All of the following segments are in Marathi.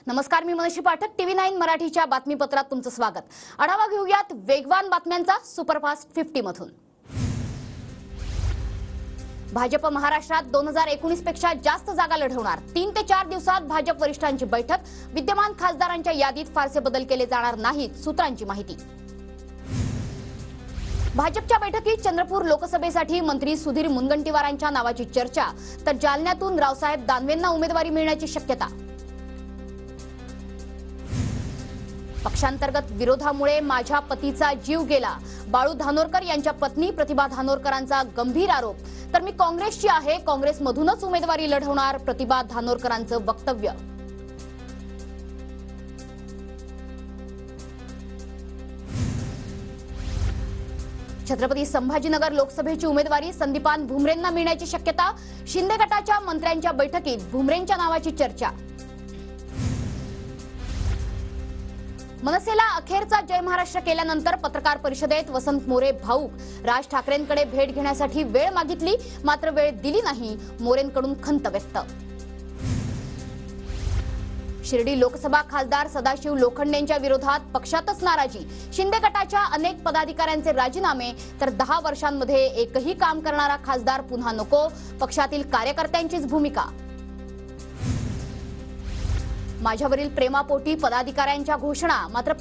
नमस्कार, मी मनोशी पाठक, TV9 मराठीच्या बातमीपत्रात तुमचं स्वागत। आढावा घेऊयात वेगवान बातम्यांचा सुपरफास्ट 50 मधून। भाजप महाराष्ट्रात 2019 पेक्षा जास्त जागा लढवणार। 3 ते 4 दिवसात भाजप वरिष्ठांची बैठक। विद्यमान खासदारांच्या यादीत फारसे बदल केले जाणार नाहीत, सूत्रांची माहिती। भाजपच्या बैठकीत चंद्रपूर लोकसभेसाठी मंत्री सुधीर मुनगंटीवारांच्या नावाची चर्चा, तर जालन्यातून रावसाहेब दानवेंना उमेदवारी मिळण्याची शक्यता। पक्षांतर्गत विरोधामुळे माझ्या पतीचा जीव गेला, बाळू धानोरकर यांच्या पत्नी प्रतिभा धानोरकरांचा गंभीर आरोप। तर मी काँग्रेसची आहे, काँग्रेसमधूनच उमेदवारी लढवणार, प्रतिभा धानोरकरांचं वक्तव्य। छत्रपती संभाजीनगर लोकसभेची उमेदवारी संदीपान भुमरेंना मिळण्याची शक्यता। शिंदे गटाच्या मंत्र्यांच्या बैठकीत भुमरेंच्या नावाची चर्चा। मनसेला अखेरचा जय महाराष्ट्र केल्यानंतर पत्रकार परिषदेत वसंत मोरे भाऊक। राज ठाकरेंकडे भेट घेण्यासाठी वेळ मागितली, मात्र वेळ दिली नाही, मोरेंकडून खंत व्यक्त। शिर्डी लोकसभा खासदार सदाशिव लोखंडेंच्या विरोधात पक्षातच नाराजी। शिंदे गटाच्या अनेक पदाधिकाऱ्यांचे राजीनामे, तर 10 वर्षांमध्ये एकही काम करणारा खासदार पुन्हा नको, पक्षातील कार्यकर्त्यांचीच भूमिका। माझ्यावरील प्रेमापोटी पदाधिकाऱ्यांच्या घोषणा, मात्र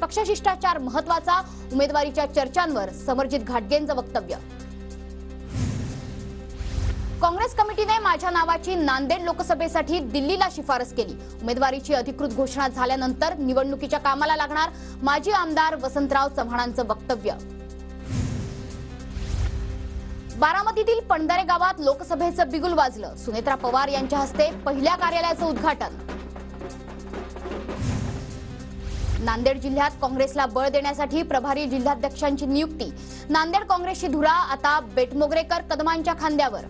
पक्षशिष्टाचार महत्वाचा, उमेदवारीच्या चर्चांवर समरजित घाटगेंचं वक्तव्य। काँग्रेस कमिटीने माझ्या नावाची नांदेड लोकसभेसाठी दिल्लीला शिफारस केली। उमेदवारीची अधिकृत घोषणा झाल्यानंतर निवडणुकीच्या कामाला लागणार, माजी आमदार वसंतराव चव्हाणांचं वक्तव्य। बारामतीतील पणदरे गावात लोकसभेचं बिगुल वाजलं। सुनेत्रा पवार यांच्या हस्ते पहिल्या कार्यालयाचं उद्घाटन। नांदेड जिल्ह्यात काँग्रेसला बळ देण्यासाठी प्रभारी जिल्हाध्यक्षांची नियुक्ती। नांदेड काँग्रेसची धुरा आता बेटमोगरेकर कदमांच्या खांद्यावर।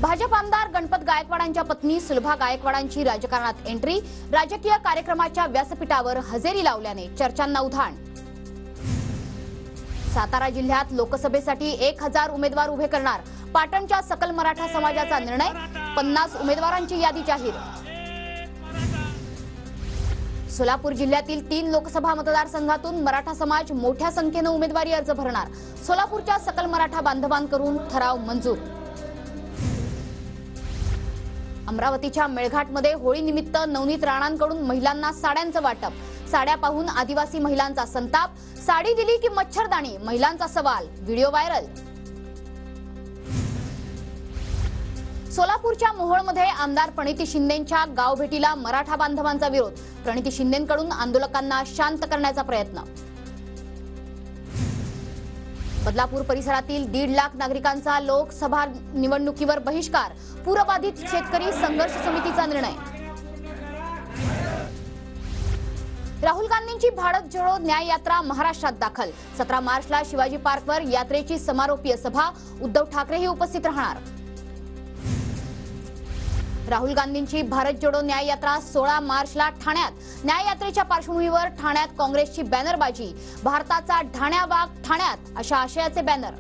भाजप आमदार गणपत गायकवाडांच्या पत्नी सुलभा गायकवाडांची राजकारणात एंट्री। राजकीय कार्यक्रमाच्या व्यासपीठावर हजेरी लावल्याने चर्चांना उधाण। सातारा जिल्ह्यात लोकसभेसाठी 1000 उमेदवार उभे करणार। पाटणच्या सकल मराठा समाजाचा निर्णय, 50 उमेदवारांची यादी जाहीर। सोलापूर जिल्ह्यातील 3 लोकसभा मतदारसंघातून मराठा समाज मोठ्या संख्येने उमेदवारी अर्ज भरणार। सोलापूरच्या सकल मराठा बांधवांकडून ठराव मंजूर। अमरावतीच्या मेळघाटमध्ये होळी निमित्त नवनीत राणांकडून महिलांना साड्यांचं वाटप। साड्या पाहून आदिवासी महिलांचा संताप। साडी दिली की मच्छरदाणी, महिलांचा सवाल, व्हिडिओ व्हायरल। सोलापूरच्या मोहोळमध्ये आमदार प्रणिती शिंदेंच्या गावभेटीला मराठा बांधवांचा विरोध। प्रणिती शिंदेंकडून आंदोलकांना शांत करण्याचा प्रयत्न। बदलापूर परिसरातील 1.5 लाख नागरिकांचा लोकसभा निवडणुकीवर बहिष्कार। पूरबाधित शेतकरी संघर्ष समितीचा निर्णय। राहुल गांधींची भारत जोडो न्याय यात्रा महाराष्ट्रात दाखल। 17 मार्चला शिवाजी पार्कवर यात्रेची समारोपीय सभा। उद्धव ठाकरेही उपस्थित राहणार। राहुल गांधींची भारत जोडो न्याय यात्रा 16 मार्चला ठाण्यात। न्याय यात्रेच्या पार्श्वभूमीवर ठाण्यात काँग्रेसची बॅनरबाजी। भारताचा ढाण्या वाघ ठाण्यात, अशा आशयाचे बॅनर।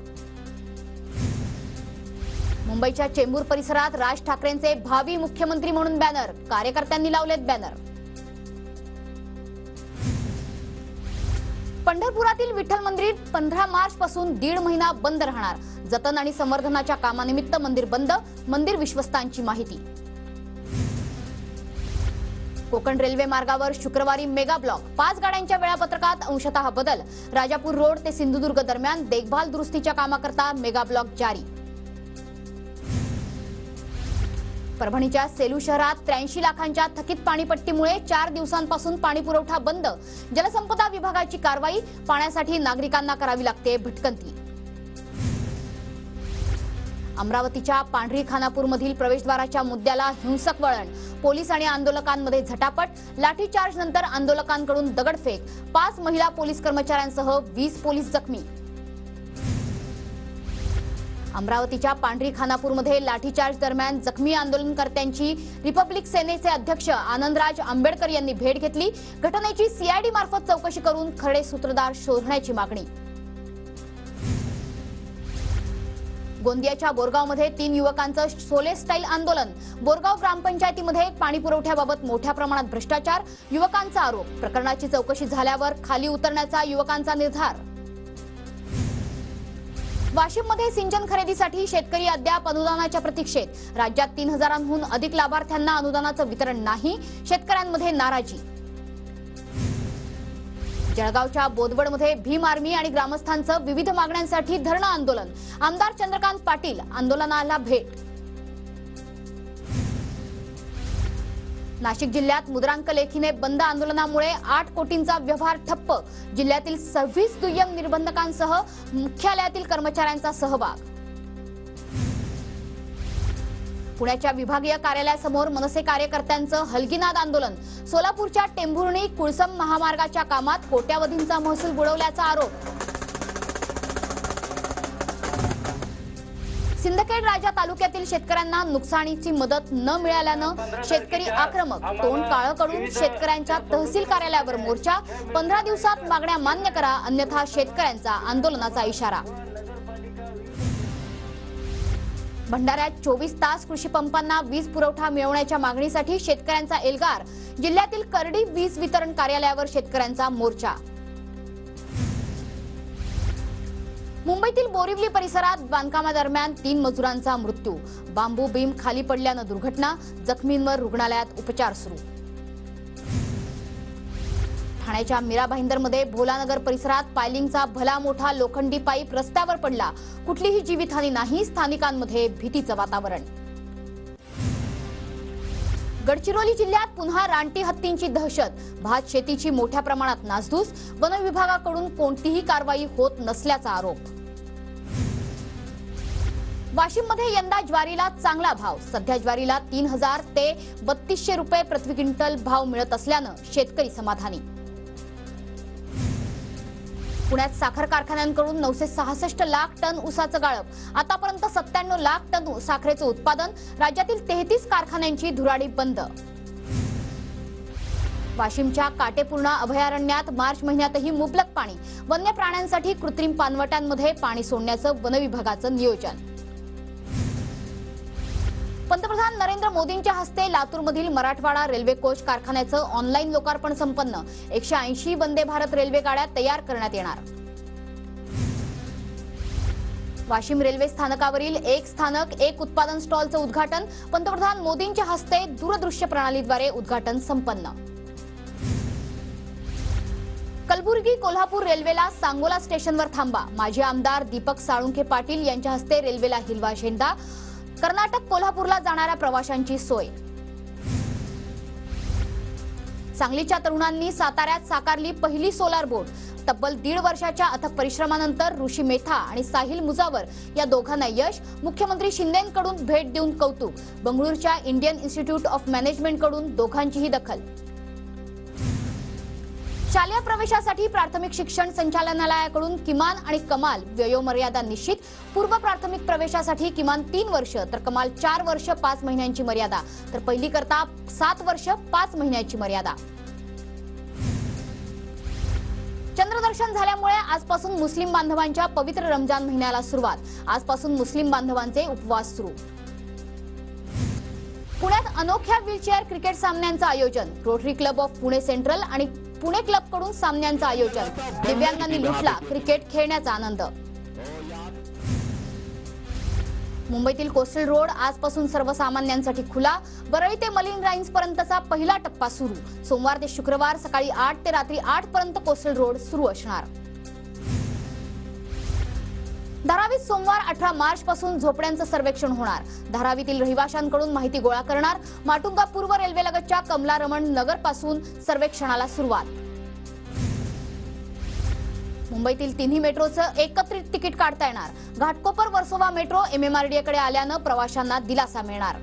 मुंबईच्या चेंबूर परिसरात राज ठाकरेंचे भावी मुख्यमंत्री म्हणून बॅनर। कार्यकर्त्यांनी लावलेत बॅनर। पंढरपुरातील विठ्ठल मंदिर 15 मार्च पासून 1.5 महिना बंद राहणार। जतन आणि संवर्धनाच्या कामानिमित्त मंदिर बंद, मंदिर विश्वस्तांची माहिती। कोकण रेल्वे मार्गावर शुक्रवारी मेगा ब्लॉक। 5 गाड्यांच्या वेळापत्रकात अंशतः बदल। राजापूर रोड ते सिंधुदुर्ग दरम्यान देखभाल दुरुस्तीच्या कामाकरता मेगा ब्लॉक जारी। परभणीच्या सेलू शहरात 83 लाखांच्या थकीत पाणीपट्टीमुळे 4 दिवसांपासून पाणी पुरवठा बंद। जलसंपदा विभागाची कारवाई, पाण्यासाठी नागरिकांना करावी लागते भटकंती। अमरावतीच्या पांढरी खानापूरमधील प्रवेशद्वाराच्या मुद्द्याला हिंसक वळण। पोलीस आणि आंदोलकांमध्ये झटापट। लाठीचार्ज नंतर आंदोलकांकडून दगडफेक। 5 महिला पोलीस कर्मचाऱ्यांसह 20 पोलीस जखमी। अमरावतीच्या पांढरी खानापूरमध्ये लाठीचार्ज दरम्यान जखमी आंदोलनकर्त्यांची रिपब्लिक सेनेचे अध्यक्ष आनंदराज आंबेडकर यांनी भेट घेतली। घटनेची CID मार्फत चौकशी करून खरे सूत्रधार शोधण्याची मागणी। गोंदियाच्या बोरगावमध्ये 3 युवकांचं सोले स्टाईल आंदोलन. बोरगाव ग्रामपंचायतीमध्ये पाणी पुरवठ्याबाबत मोठ्या प्रमाणात भ्रष्टाचार, युवकांचा आरोप. प्रकरणाची चौकशी झाल्यावर खाली उतरण्याचा युवकांचा निर्धार. वाशिममध्ये सिंचन खरेदीसाठी शेतकरी अद्याप अनुदानाच्या प्रतीक्षेत. राज्यात 3000हून अधिक लाभार्थ्यांना अनुदानाचं वितरण नाही, शेतकऱ्यांमध्ये नाराजी. जळगावच्या बोदवडमध्ये भीम आर्मी आणि ग्रामस्थांचं विविध मागण्यांसाठी धरणं आंदोलन. आमदार चंद्रकांत पाटील आंदोलनाला भेट. नाशिक जिल्ह्यात मुद्रांक लेखीने बंद आंदोलनामुळे 8 कोटींचा व्यवहार ठप्प. जिल्ह्यातील 26 दुय्यम निर्बंधकांसह मुख्यालयातील कर्मचाऱ्यांचा सहभाग. पुण्याच्या विभागीय कार्यालयासमोर मनसे कार्यकर्त्यांचं हलगीनाद आंदोलन. सोलापूरच्या टेंभुर्णी कुळसम महामार्गाच्या कामात कोट्यावधींचा महसूल बुडवल्याचा आरोप. सिंदखेड राजा तालुक्यातील शेतकऱ्यांना नुकसानीची मदत न मिळाल्यानं शेतकरी आक्रमक. तोंड काळं करून शेतकऱ्यांच्या तहसील कार्यालयावर मोर्चा. 15 दिवसात मागण्या मान्य करा, अन्यथा शेतकऱ्यांचा आंदोलनाचा इशारा. भंडाऱ्यात 24 तास कृषी पंपांना वीज पुरवठा मिळवण्याच्या मागणीसाठी शेतकऱ्यांचा एल्गार. जिल्ह्यातील करडी वीज वितरण कार्यालयावर शेतकऱ्यांचा मोर्चा. मुंबईतील बोरिवली परिसरात बांधकामादरम्यान 3 मजुरांचा मृत्यू. बांबू बीम खाली पडल्यानं दुर्घटना. जखमींवर रुग्णालयात उपचार सुरू. ठाण्याच्या मीरा भाईंदरमध्ये भोलानगर परिसरात पायलिंगचा भला मोठा लोखंडी पाईप रस्त्यावर पडला. कुठलीही जीवितहानी नाही, स्थानिकांमध्ये भीतीचं वातावरण. गडचिरोली जिल्ह्यात पुन्हा रानटी हत्तींची दहशत. भात शेतीची मोठ्या प्रमाणात नासधूस. वन विभागाकडून कोणतीही कारवाई होत नसल्याचा आरोप. वाशिममध्ये यंदा ज्वारीला चांगला भाव. सध्या ज्वारीला 3000 ते 3200 रुपये प्रति क्विंटल भाव मिळत असल्यानं शेतकरी समाधानी. पुण्यात साखर कारखान्यांकडून 966 लाख टन ऊसाचं गाळप. आतापर्यंत 97 लाख टन साखरेचं उत्पादन. राज्यातील 33 कारखान्यांची धुराडी बंद. वाशिमच्या काटेपूर्णा अभयारण्यात मार्च महिन्यातही मुबलक पाणी. वन्य प्राण्यांसाठी कृत्रिम पाणवट्यांमध्ये पाणी सोडण्याचं वन विभागाचं नियोजन. पंतप्रधान नरेंद्र मोदींच्या हस्ते लातूरमधील मराठवाडा रेल्वे कोच कारखान्याचं ऑनलाईन लोकार्पण संपन्न. 180 वंदे भारत रेल्वे गाड्या तयार करण्यात येणार. वाशिम रेल्वे स्थानकावरील एक स्थानक एक उत्पादन स्टॉलचं उद्घाटन. पंतप्रधान मोदींच्या हस्ते दूरदृश्य प्रणालीद्वारे उद्घाटन संपन्न. कलबुर्गी कोल्हापूर रेल्वेला सांगोला स्टेशनवर थांबा. माजी आमदार दीपक साळुंखे पाटील यांच्या हस्ते रेल्वेला हिरवा झेंडा. कर्नाटक कोल्हापूरला जाणाऱ्या प्रवाशांची सोय. सांगलीच्या तरुणांनी साताऱ्यात साकारली पहिली सोलार बोट. तब्बल 1.5 वर्षाच्या अथक परिश्रमानंतर ऋषी मेथा आणि साहिल मुजावर या दोघांना यश. मुख्यमंत्री शिंदेंकडून भेट देऊन कौतुक. बंगळुरूच्या इंडियन इन्स्टिट्यूट ऑफ मॅनेजमेंटकडून दोघांचीही दखल. शालेय प्रवेशासाठी प्राथमिक शिक्षण संचालनालयाकडून किमान आणि कमाल वयोमर्यादा निश्चित. पूर्व प्राथमिक प्रवेशासाठी किमान 3 वर्ष तर कमाल 4 वर्ष 5 महिन्यांची मर्यादा. तर पहिली करता 7 वर्ष 5 महिन्यांची मर्यादा. चंद्रदर्शन झाल्यामुळे आजपासून मुस्लिम बांधवांच्या पवित्र रमजान महिन्याला सुरुवात. आजपासून मुस्लिम बांधवांचे उपवास सुरू. पुण्यात अनोख्या व्हीलचेअर क्रिकेट सामन्यांचं आयोजन. Rotary club of Pune central आणि पुणे क्लबकडून सामन्यांचं आयोजन. दिव्यांगांनी लुटला क्रिकेट खेळण्याचा आनंद. मुंबईतील कोस्टल रोड आजपासून सर्वसामान्यांसाठी खुला. वरळी ते मरीन लाईन्स पर्यंतचा पहिला टप्पा सुरू. सोमवार ते शुक्रवार सकाळी 8 ते रात्री 8 पर्यंत कोस्टल रोड सुरू असणार. धारावीत सोमवार 18 मार्च पासून झोपड्यांचं सर्वेक्षण होणार. धारावीतील रहिवाशांकडून माहिती गोळा करणार. माटुंगा पूर्व रेल्वेलगतच्या कमला रमण नगर पासून सर्वेक्षणाला सुरुवात. मुंबईतील 3ही मेट्रोचं एकत्रित तिकीट काढता येणार. घाटकोपर वर्सोवा मेट्रो MMRDAकडे आल्यानं प्रवाशांना दिलासा मिळणार.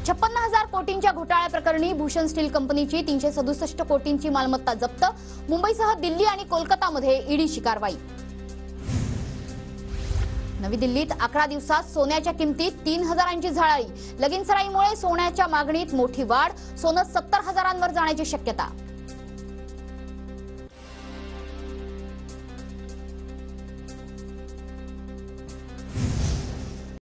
56,000 कोटींच्या घोटाळ्याप्रकरणी भूषण स्टील कंपनीची 367 कोटींची मालमत्ता जप्त. मुंबईसह दिल्ली आणि कोलकातामध्ये ईडीची कारवाई. नवी दिल्लीत 11 दिवसात सोन्याच्या किमतीत 3,000ची झळाळी. लगीनसराईमुळे सोन्याच्या मागणीत मोठी वाढ. सोनं 70,000वर जाण्याची शक्यता.